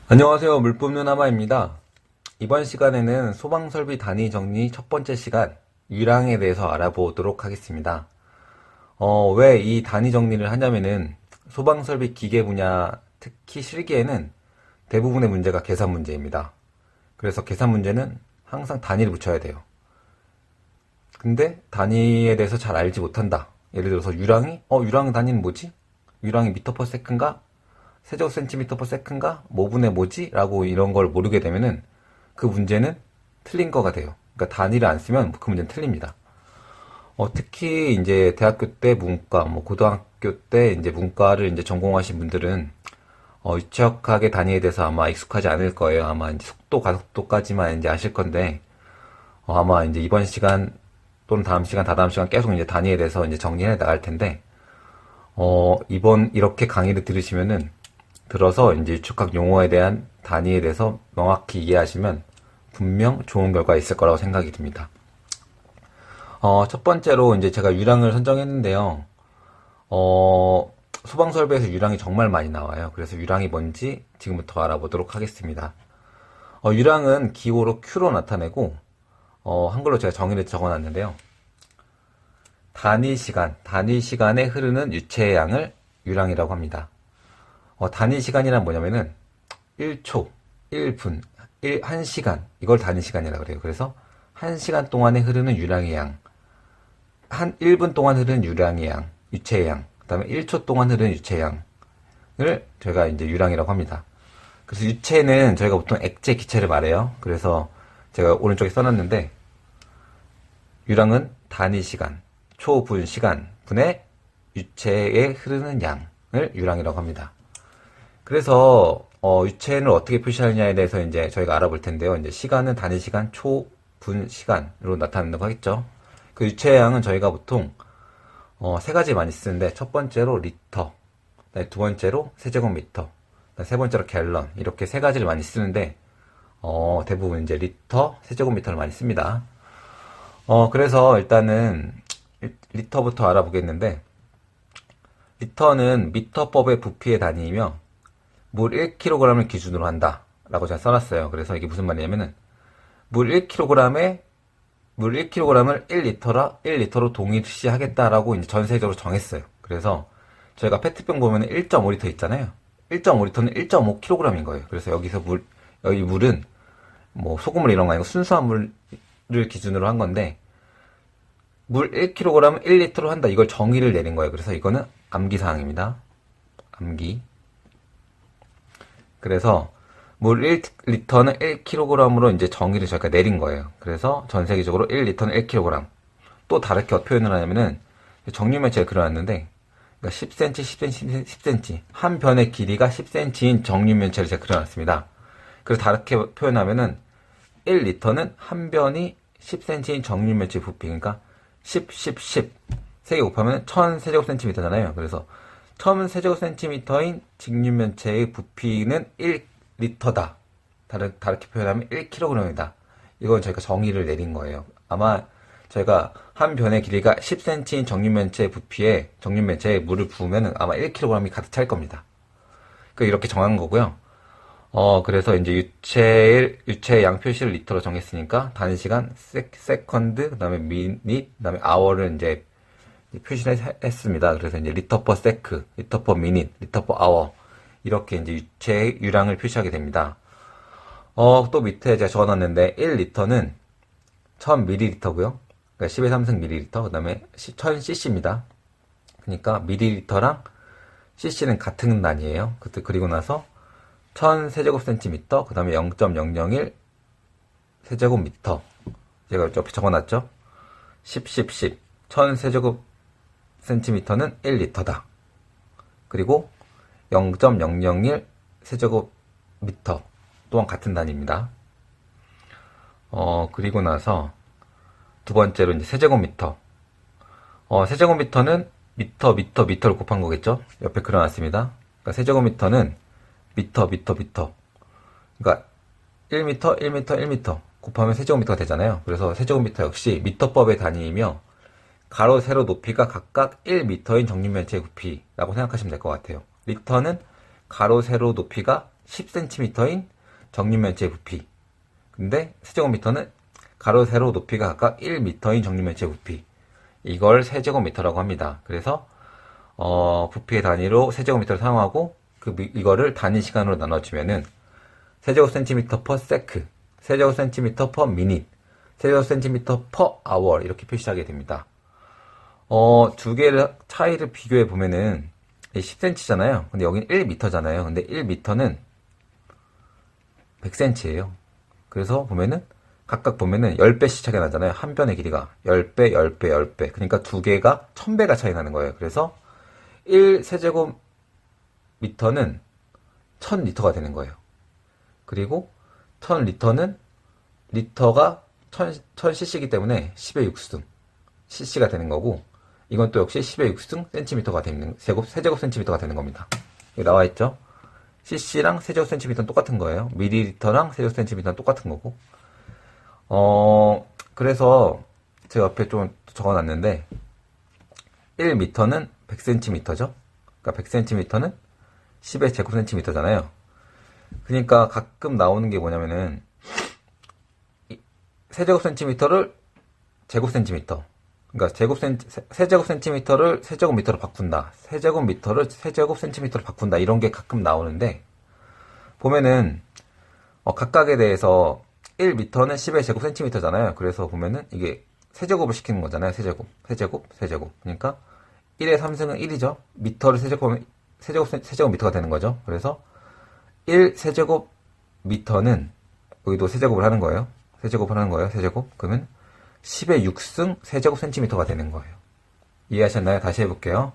안녕하세요. 물 뿜는 하마입니다. 이번 시간에는 소방설비 단위 정리 첫 번째 시간, 유랑에 대해서 알아보도록 하겠습니다. 왜 이 단위 정리를 하냐면은 소방설비 기계 분야, 특히 실기에는 대부분의 문제가 계산 문제입니다. 그래서 계산 문제는 항상 단위를 붙여야 돼요. 근데 단위에 대해서 잘 알지 못한다. 예를 들어서 유랑 단위는 뭐지? 유랑이 미터 퍼 세컨가? 세제곱센티미터 퍼 세컨가? 뭐분의 뭐지? 라고 이런 걸 모르게 되면은 그 문제는 틀린 거가 돼요. 그러니까 단위를 안 쓰면 그 문제는 틀립니다. 특히 이제 대학교 때 문과, 뭐 고등학교 때 이제 문과를 이제 전공하신 분들은 유치학학의 단위에 대해서 아마 익숙하지 않을 거예요. 아마 이제 속도, 가속도까지만 이제 아실 건데 아마 이제 이번 시간 또는 다음 시간, 다다음 시간 계속 이제 단위에 대해서 이제 정리해 나갈 텐데 이번 이렇게 강의를 들으시면은 들어서 이제 유축학 용어에 대한 단위에 대해서 명확히 이해하시면 분명 좋은 결과 있을 거라고 생각이 듭니다. 첫 번째로 이제 제가 유랑을 선정했는데요. 소방설비에서 유랑이 정말 많이 나와요. 그래서 유랑이 뭔지 지금부터 알아보도록 하겠습니다. 유랑은 기호로 Q로 나타내고, 한글로 제가 정의를 적어놨는데요. 단위 시간에 흐르는 유체의 양을 유랑이라고 합니다. 단위 시간이란 뭐냐면은 1초, 1분, 1시간 이걸 단위 시간이라고 그래요. 그래서 1시간 동안에 흐르는 유량의 양, 1분 동안 흐르는 유량의 양, 유체의 양, 그 다음에 1초 동안 흐르는 유체의 양을 저희가 이제 유량이라고 합니다. 그래서 유체는 저희가 보통 액체, 기체를 말해요. 그래서 제가 오른쪽에 써놨는데 유량은 단위 시간, 초, 분, 시간, 분의 유체에 흐르는 양을 유량이라고 합니다. 그래서 유체는 어떻게 표시하느냐에 대해서 이제 저희가 알아볼 텐데요. 이제 시간은 단위 시간, 초, 분, 시간으로 나타낸다고 하겠죠. 그 유체의 양은 저희가 보통 세 가지 많이 쓰는데 첫 번째로 리터, 두 번째로 세제곱미터, 세 번째로 갤런 이렇게 세 가지를 많이 쓰는데 대부분 이제 리터, 세제곱미터를 많이 씁니다. 그래서 일단은 리터부터 알아보겠는데 리터는 미터법의 부피의 단위이며 물 1kg을 기준으로 한다 라고 제가 써놨어요. 그래서 이게 무슨 말이냐면은 물 1kg을 1리터로 동일시 하겠다라고 이제 전세적으로 정했어요. 그래서 저희가 페트병 보면 1.5리터 있잖아요. 1.5리터는 1.5kg인 거예요. 그래서 여기 물은 뭐 소금물 이런 거 아니고 순수한 물을 기준으로 한 건데 물 1kg을 1리터로 한다. 이걸 정의를 내린 거예요. 그래서 이거는 암기사항입니다. 암기. 그래서 물 1리터는 1kg으로 이제 정의를 저희가 내린 거예요. 그래서 전 세계적으로 1리터는 1kg. 또 다르게 표현을 하냐면은 정류면체를 그려놨는데 그러니까 10cm, 10cm, 10cm 한 변의 길이가 10cm인 정류면체를 제가 그려놨습니다. 그래서 다르게 표현하면은 1리터는 한 변이 10cm인 정류면체 부피 그러니까 10, 10, 10 세 개 곱하면 1000세제곱센티미터잖아요. 그래서 1000세제곱센티미터인 직류면체의 부피는 1리터다. 다르게 표현하면 1kg이다. 이건 저희가 정의를 내린 거예요. 아마 저희가 한 변의 길이가 10cm인 정육면체에 물을 부으면 아마 1kg이 가득 찰 겁니다. 이렇게 정한 거고요. 그래서 이제 유체의 양 표시를 리터로 정했으니까 단위 시간, 세컨드, 그 다음에 미닛, 그 다음에 아워를 이제 표시를 했습니다. 그래서 이제 리터 퍼 세크, 리터 퍼 미닛, 리터 퍼 아워 이렇게 이제 유체의 유량을 표시하게 됩니다. 또 밑에 제가 적어놨는데 1리터는 1000ml고요. 그러니까 10의 3승 ml, 그 다음에 1000cc입니다. 그러니까 ml랑 cc는 같은 단위예요. 그리고 나서 1000세제곱센티미터, 그 다음에 0.001 세제곱미터. 제가 옆에 적어놨죠? 10, 10, 10. 1000세제곱센티미터는 1리터다. 그리고 0.001 세제곱미터. 또한 같은 단위입니다. 그리고 나서 두 번째로 이제 세제곱미터. 세제곱미터는 미터를 곱한 거겠죠? 옆에 그려놨습니다. 그러니까 세제곱미터는 미터. 그러니까 1미터, 1미터, 1미터 곱하면 세제곱미터가 되잖아요. 그래서 세제곱미터 역시 미터법의 단위이며 가로, 세로 높이가 각각 1미터인 정육면체의 부피라고 생각하시면 될 것 같아요. 리터는 가로, 세로 높이가 10cm인 정육면체의 부피. 근데 세제곱미터는 가로 세로 높이가 각각 1m인 정육면체의 부피. 이걸 세제곱미터라고 합니다. 그래서 부피의 단위로 세제곱미터를 사용하고 이거를 단위 시간으로 나눠주면은 세제곱센티미터 per sec, 세제곱센티미터 per minute, 세제곱센티미터 per hour 이렇게 표시하게 됩니다. 두 개의 차이를 비교해 보면은 10cm잖아요. 근데 여기는 1m잖아요. 근데 1m는 100cm예요. 그래서 보면은 각각 보면은 10배씩 차이가 나잖아요. 한 변의 길이가 10배, 10배, 10배. 그러니까 두 개가 1000배가 차이 나는 거예요. 그래서 1세제곱미터는 1000리터가 되는 거예요. 그리고 1000리터는 리터가 1000cc이기 때문에 10의 6승 cc가 되는 거고, 이건 또 역시 10의 6승 센티미터가 되는, 세제곱 센티미터가 되는 겁니다. 여기 나와 있죠? cc랑 세제곱 센티미터는 똑같은 거예요. 밀리리터랑 세제곱 센티미터는 똑같은 거고. 그래서 제가 옆에 좀 적어놨는데 1m는 100cm죠. 그러니까 100cm는 10의 제곱센티미터잖아요. 그러니까 가끔 나오는 게 뭐냐면은 세제곱센티미터를 제곱센티미터, 그러니까 세제곱센티미터를 세제곱미터로 바꾼다, 세제곱미터를 세제곱센티미터로 바꾼다, 이런 게 가끔 나오는데, 보면은 각각에 대해서 1m는 10의 제곱센티미터잖아요. 그래서 보면은 이게 세제곱을 시키는 거잖아요. 세제곱. 그러니까 1의 3승은 1이죠. 미터를 세제곱미터가 되는 거죠. 그래서 1세제곱미터는 여기도 세제곱을 하는 거예요. 세제곱. 그러면 10의 6승 세제곱센티미터가 되는 거예요. 이해하셨나요? 다시 해볼게요.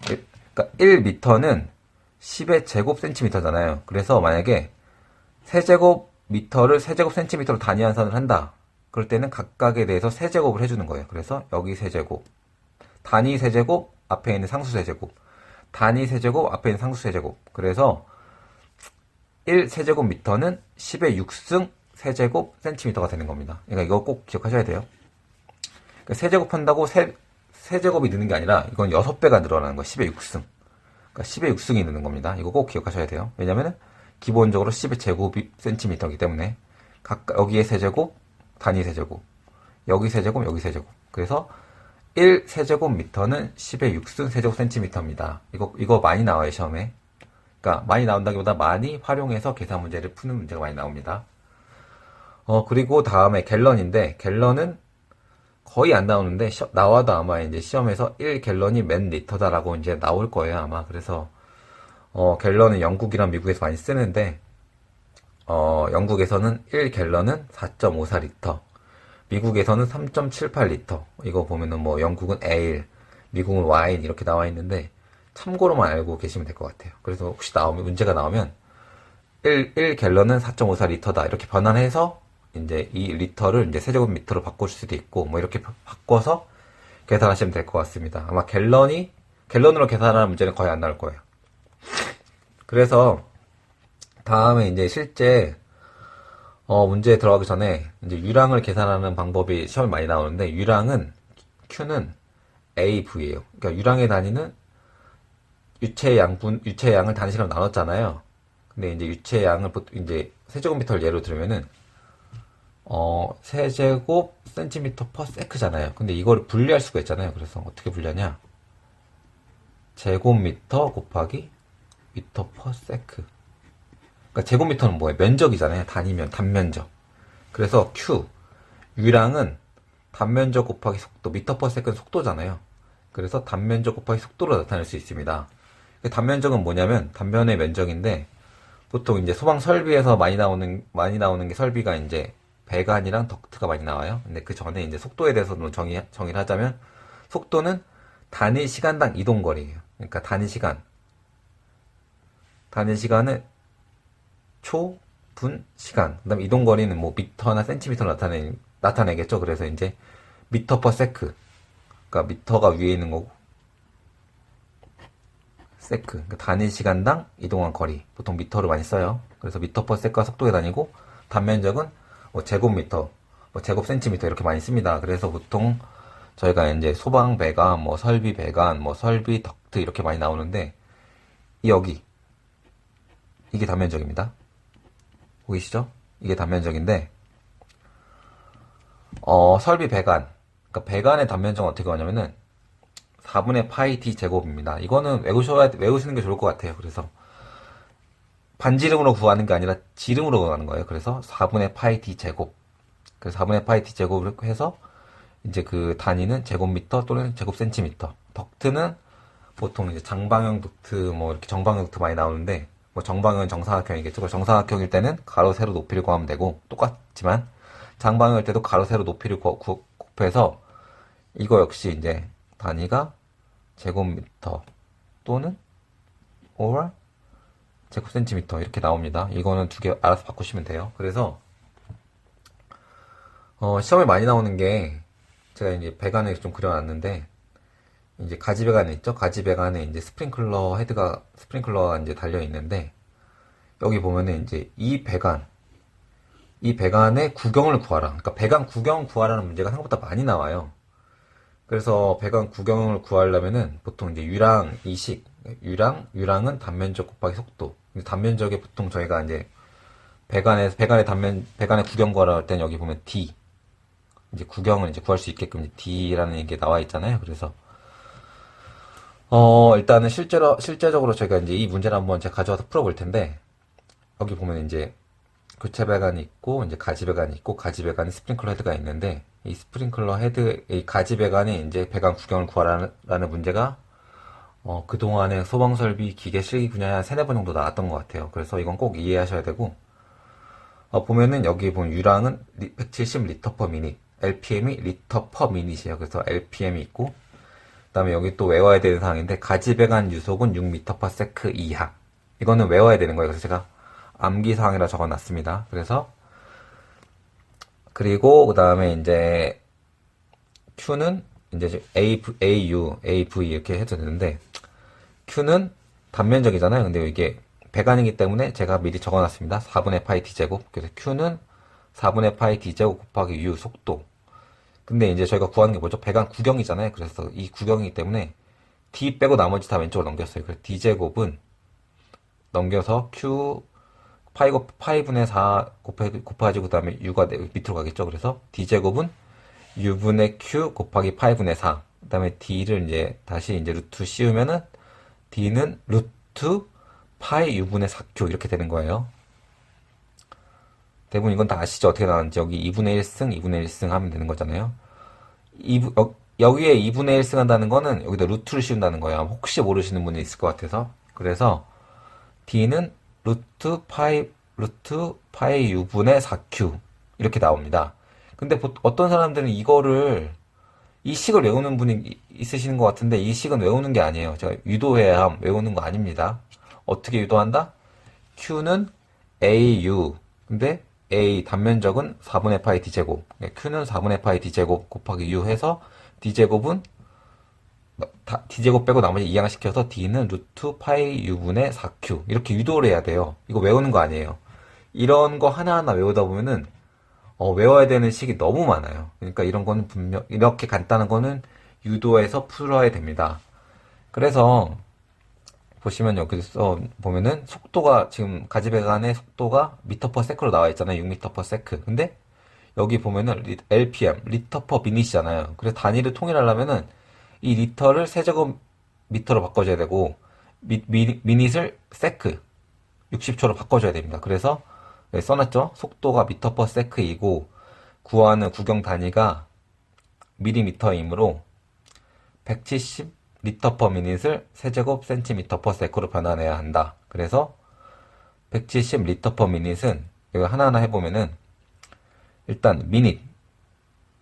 그러니까 1m는 10의 제곱센티미터잖아요. 그래서 만약에 세제곱미터를 세제곱센티미터로 단위 환산을 한다. 그럴 때는 각각에 대해서 세제곱을 해주는 거예요. 그래서 여기 세제곱, 단위 세제곱, 앞에 있는 상수 세제곱, 단위 세제곱, 앞에 있는 상수 세제곱. 그래서 1세제곱미터는 10의 6승 세제곱센티미터가 되는 겁니다. 그러니까 이거 꼭 기억하셔야 돼요. 그러니까 세제곱한다고 세제곱이 느는 게 아니라 이건 6배가 늘어나는 거예요. 10의 6승. 그러니까 10의 6승이 느는 겁니다. 이거 꼭 기억하셔야 돼요. 왜냐면은 기본적으로 10의 제곱센티미터이기 때문에 여기에 세제곱, 단위 세제곱, 여기 세제곱, 여기 세제곱. 그래서 1세제곱미터는 10의 6승 세제곱센티미터입니다. 이거 많이 나와요, 시험에. 그러니까 많이 나온다기보다 많이 활용해서 계산 문제를 푸는 문제가 많이 나옵니다. 그리고 다음에 갤런인데, 갤런은 거의 안 나오는데, 나와도 아마 이제 시험에서 1갤런이 몇 리터다라고 이제 나올 거예요, 아마. 그래서, 갤런은 영국이랑 미국에서 많이 쓰는데, 영국에서는 1갤런은 4.54리터, 미국에서는 3.78리터. 이거 보면은 뭐 영국은 에일, 미국은 와인 이렇게 나와 있는데, 참고로만 알고 계시면 될 것 같아요. 그래서 혹시 문제가 나오면 1갤런은 4.54리터다 이렇게 변환해서 이제 이 리터를 이제 세제곱미터로 바꿀 수도 있고, 뭐 이렇게 바꿔서 계산하시면 될 것 같습니다. 아마 갤런으로 계산하는 문제는 거의 안 나올 거예요. 그래서 다음에 이제 실제 문제에 들어가기 전에 이제 유량을 계산하는 방법이 시험에 많이 나오는데, Q는 AV예요. 그러니까 유량의 단위는 유체의 양을 단위식으로 나눴잖아요. 근데 이제 유체의 양을 이제 세제곱미터를 예로 들면은 세제곱 센티미터 퍼 세크잖아요. 근데 이거를 분리할 수가 있잖아요. 그래서 어떻게 분리하냐? 제곱미터 곱하기 미터 퍼 세크. 그러니까 제곱미터는 뭐예요? 면적이잖아요. 단면적. 그래서 유량은 단면적 곱하기 속도, 미터 퍼 세크는 속도잖아요. 그래서 단면적 곱하기 속도로 나타낼 수 있습니다. 단면적은 뭐냐면 단면의 면적인데, 보통 이제 소방 설비에서 많이 나오는 게 설비가 이제 배관이랑 덕트가 많이 나와요. 근데 그 전에 이제 속도에 대해서는 정의를 하자면, 속도는 단위 시간당 이동 거리예요. 그러니까 단위 시간은 초, 분, 시간. 그다음에 이동 거리는 뭐 미터나 센티미터로 나타내겠죠. 그래서 이제 미터 퍼 세크. 그러니까 미터가 위에 있는 거고, 세크, 그러니까 단위 시간당 이동한 거리, 보통 미터로 많이 써요. 그래서 미터 퍼 세크가 속도에 다니고, 단면적은 뭐 제곱미터, 뭐 제곱센티미터 이렇게 많이 씁니다. 그래서 보통 저희가 이제 소방 배관, 뭐 설비 배관, 뭐 설비 덕트 이렇게 많이 나오는데, 여기 이게 단면적입니다. 보이시죠? 이게 단면적인데, 설비 배관. 그러니까 배관의 단면적은 어떻게 하냐면은 4분의 파이 d 제곱입니다. 이거는 외우시는 게 좋을 것 같아요. 그래서 반지름으로 구하는 게 아니라 지름으로 구하는 거예요. 그래서 4분의 파이 d 제곱. 그래서 4분의 파이 d 제곱을 해서 이제 그 단위는 제곱미터 또는 제곱센티미터. 덕트는 보통 이제 장방형 덕트, 뭐 이렇게 정방형 덕트 많이 나오는데, 뭐 정방형은 정사각형이겠죠. 정사각형일 때는 가로, 세로, 높이를 구하면 되고, 똑같지만, 장방형일 때도 가로, 세로, 높이를 곱해서, 이거 역시 이제 단위가 제곱미터 또는 or 제곱센티미터 이렇게 나옵니다. 이거는 두 개 알아서 바꾸시면 돼요. 그래서, 시험에 많이 나오는 게, 제가 이제 배관을 좀 그려놨는데, 이제 가지 배관 있죠? 가지 배관에 이제 스프링클러가 이제 달려 있는데, 여기 보면은 이제 이 배관의 구경을 구하라. 그러니까 배관 구경 구하라는 문제가 생각보다 많이 나와요. 그래서 배관 구경을 구하려면은 보통 이제 유랑은 단면적 곱하기 속도. 단면적에 보통 저희가 이제 배관의 구경 구하라 할 때는 여기 보면 D. 이제 구경을 이제 구할 수 있게끔 이제 D라는 게 나와 있잖아요. 그래서 일단은 실제적으로 저희가 이제 이 문제를 한번 제가 가져와서 풀어볼 텐데, 여기 보면 이제 교체 배관이 있고, 이제 가지 배관이 있고, 가지 배관에 스프링클러 헤드가 있는데, 이 스프링클러 헤드, 이 가지 배관에 이제 배관 구경을 구하라는 문제가, 그동안에 소방설비 기계 실기 분야에 한 세네 번 정도 나왔던 것 같아요. 그래서 이건 꼭 이해하셔야 되고, 보면은 여기 보면 유랑은 170 리터 퍼 미닛, LPM이 리터 퍼 미닛이에요. 그래서 LPM이 있고, 그다음에 여기 또 외워야 되는 사항인데, 가지 배관 유속은 6m/s 이하. 이거는 외워야 되는 거예요. 그래서 제가 암기 사항이라 적어놨습니다. 그리고 그다음에 이제 Q는 이제 AU, AV 이렇게 해도 되는데, Q는 단면적이잖아요. 근데 이게 배관이기 때문에 제가 미리 적어놨습니다. 4분의 파이 D제곱. 그래서 Q는 4분의 파이 D제곱 곱하기 U 속도. 근데 이제 저희가 구하는 게 뭐죠? 배관 구경이잖아요. 그래서 이 구경이기 때문에 D 빼고 나머지 다 왼쪽으로 넘겼어요. 그래서 D제곱은 넘겨서 Q 파이분의 4 곱해가지고 그 다음에 U가 밑으로 가겠죠. 그래서 D제곱은 U분의 Q 곱하기 파이분의 4. 그 다음에 D를 이제 다시 이제 루트 씌우면은 D는 루트 파이 U분의 4Q 이렇게 되는 거예요. 대부분 이건 다 아시죠? 어떻게 나왔는지. 여기 2분의 1승, 2분의 1승 하면 되는 거잖아요. 여기에 2분의 1승 한다는 거는 여기다 루트를 씌운다는 거예요. 혹시 모르시는 분이 있을 것 같아서. 그래서 D는 루트 파이 U분의 4Q 이렇게 나옵니다. 근데 어떤 사람들은 이 식을 외우는 분이 있으시는 것 같은데, 이 식은 외우는 게 아니에요. 제가 유도해야 외우는 거 아닙니다. 어떻게 유도한다? Q는 AU. 근데 A 단면적은 4분의 파이 D제곱. Q는 4분의 파이 D제곱 곱하기 U 해서 D제곱은 D제곱 빼고 나머지 이항시켜서 D는 루트 파이 U분의 4Q. 이렇게 유도를 해야 돼요. 이거 외우는 거 아니에요. 이런 거 하나하나 외우다 보면은 외워야 되는 식이 너무 많아요. 그러니까 이런 거는 이렇게 간단한 거는 유도해서 풀어야 됩니다. 그래서 보시면 여기서 보면은 속도가 지금 가지배관의 속도가 미터 퍼 세크로 나와 있잖아요. 6m 퍼 세크. 근데 여기 보면은 LPM, 리터 퍼 미닛이잖아요. 그래서 단위를 통일하려면은 이 리터를 세제곱미터로 바꿔줘야 되고, 미닛을 세크, 60초로 바꿔줘야 됩니다. 그래서 써놨죠? 속도가 미터 퍼 세크이고 구하는 구경 단위가 밀리미터이므로 170 리터 퍼 미닛을 세제곱 센티미터 퍼 세크로 변환해야 한다. 그래서 170 리터 퍼 미닛은 이거 하나하나 해보면은 일단 미닛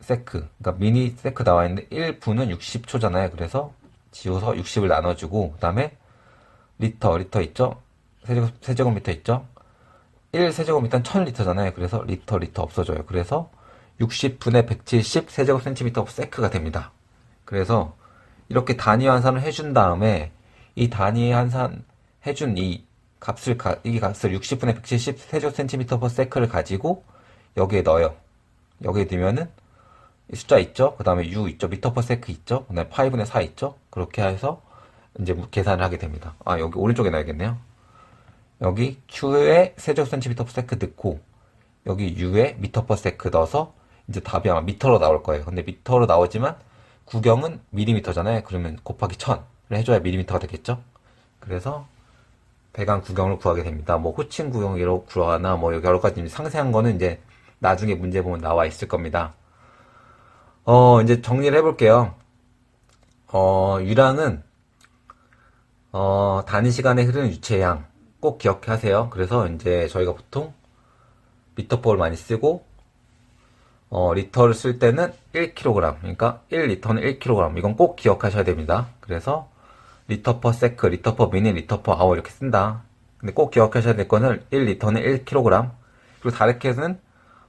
세크, 그러니까 미닛 세크 나와 있는데 1분은 60초잖아요. 그래서 지워서 60을 나눠주고, 그 다음에 리터 있죠? 세제곱미터 있죠? 1세제곱미터는 1000리터잖아요. 그래서 리터 없어져요. 그래서 60분의 170 세제곱 센티미터 세크가 됩니다. 그래서 이렇게 단위 환산을 해준 다음에 이 단위 환산 해준 이 값을 60분의 170 세제곱 센티미터 세크를 가지고 여기에 넣어요. 여기에 넣으면은 이 숫자 있죠? 그 다음에 U 있죠? 미터 퍼 세크 있죠? 그 다음에 파이분의 4 있죠? 그렇게 해서 이제 계산을 하게 됩니다. 여기 오른쪽에 넣어야겠네요. 여기 Q에 세제곱 센티미터 per 세크 넣고 여기 U에 미터 per 세크 넣어서 이제 답이 아마 미터로 나올 거예요. 근데 미터로 나오지만 구경은 밀리미터잖아요. 그러면 곱하기 1000을 해줘야 밀리미터가 되겠죠? 그래서 배관 구경을 구하게 됩니다. 뭐 호칭 구경으로 구하나 뭐 여러 가지 상세한 거는 이제 나중에 문제 보면 나와 있을 겁니다. 이제 정리를 해볼게요. 유랑은 단위 시간에 흐르는 유체의 양 꼭 기억하세요. 그래서 이제 저희가 보통 미터법을 많이 쓰고 리터를 쓸 때는 1kg, 그러니까 1리터는 1kg, 이건 꼭 기억하셔야 됩니다. 그래서 리터 퍼 세크, 리터 퍼 미닛, 리터 퍼 아워 이렇게 쓴다. 근데 꼭 기억하셔야 될 거는 1리터는 1kg, 그리고 다르게는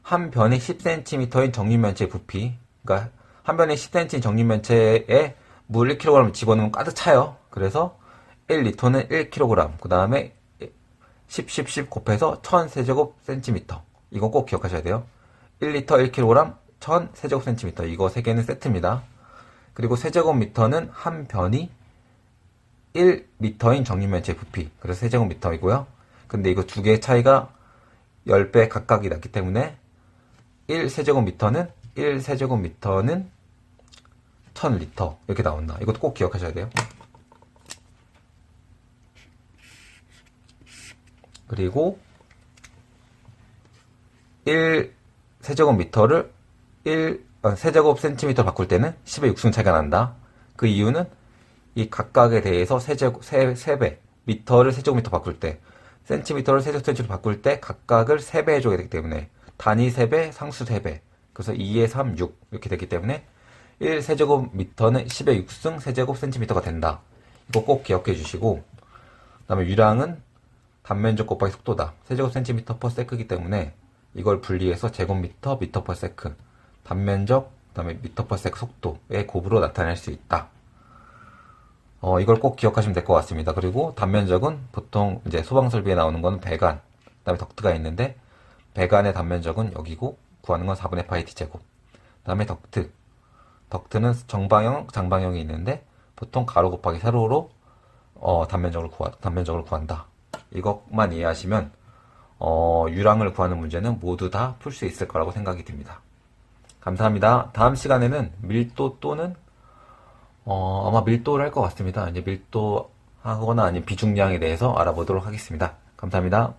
한 변이 10cm인 정육면체의 부피, 그러니까 한 변이 10cm인 정육면체에 물 1kg 집어넣으면 가득 차요. 그래서 1리터는 1kg, 그 다음에 10 곱해서 1000세제곱센티미터. 이건 꼭 기억하셔야 돼요. 1리터 1kg, 1000세제곱센티미터. 이거 세 개는 세트입니다. 그리고 세제곱미터는 한 변이 1미터인 정육면체 부피. 그래서 세제곱미터이고요. 근데 이거 두 개의 차이가 10배 각각이 났기 때문에 1세제곱미터는 1000리터. 이렇게 나온다. 이것도 꼭 기억하셔야 돼요. 그리고 1세제곱미터를 세제곱센티미터 바꿀 때는 10의 6승 차이가 난다. 그 이유는 이 각각에 대해서 3배, 미터를 세제곱미터 바꿀 때, 센티미터를 세제곱센티미터 바꿀 때 각각을 3배 해줘야 되기 때문에 단위 3배, 상수 3배. 그래서 2에 3, 6 이렇게 되기 때문에 1세제곱미터는 10의 6승 세제곱센티미터가 된다. 이거 꼭 기억해 주시고, 그 다음에 유량은 단면적 곱하기 속도다. 세제곱센티미터 per 세크이기 때문에 이걸 분리해서 제곱미터, 미터 per 세크, 단면적, 그 다음에 미터 per 세크 속도의 곱으로 나타낼 수 있다. 이걸 꼭 기억하시면 될 것 같습니다. 그리고 단면적은 보통 이제 소방설비에 나오는 거는 배관, 그 다음에 덕트가 있는데, 배관의 단면적은 여기고, 구하는 건 4분의 파이 t 제곱. 그 다음에 덕트는 정방형, 장방형이 있는데, 보통 가로 곱하기 세로로 단면적을 구한다. 이것만 이해하시면 유랑을 구하는 문제는 모두 다 풀 수 있을 거라고 생각이 듭니다. 감사합니다. 다음 시간에는 밀도 또는 아마 밀도를 할 것 같습니다. 이제 밀도 하거나 아니면 비중량에 대해서 알아보도록 하겠습니다. 감사합니다.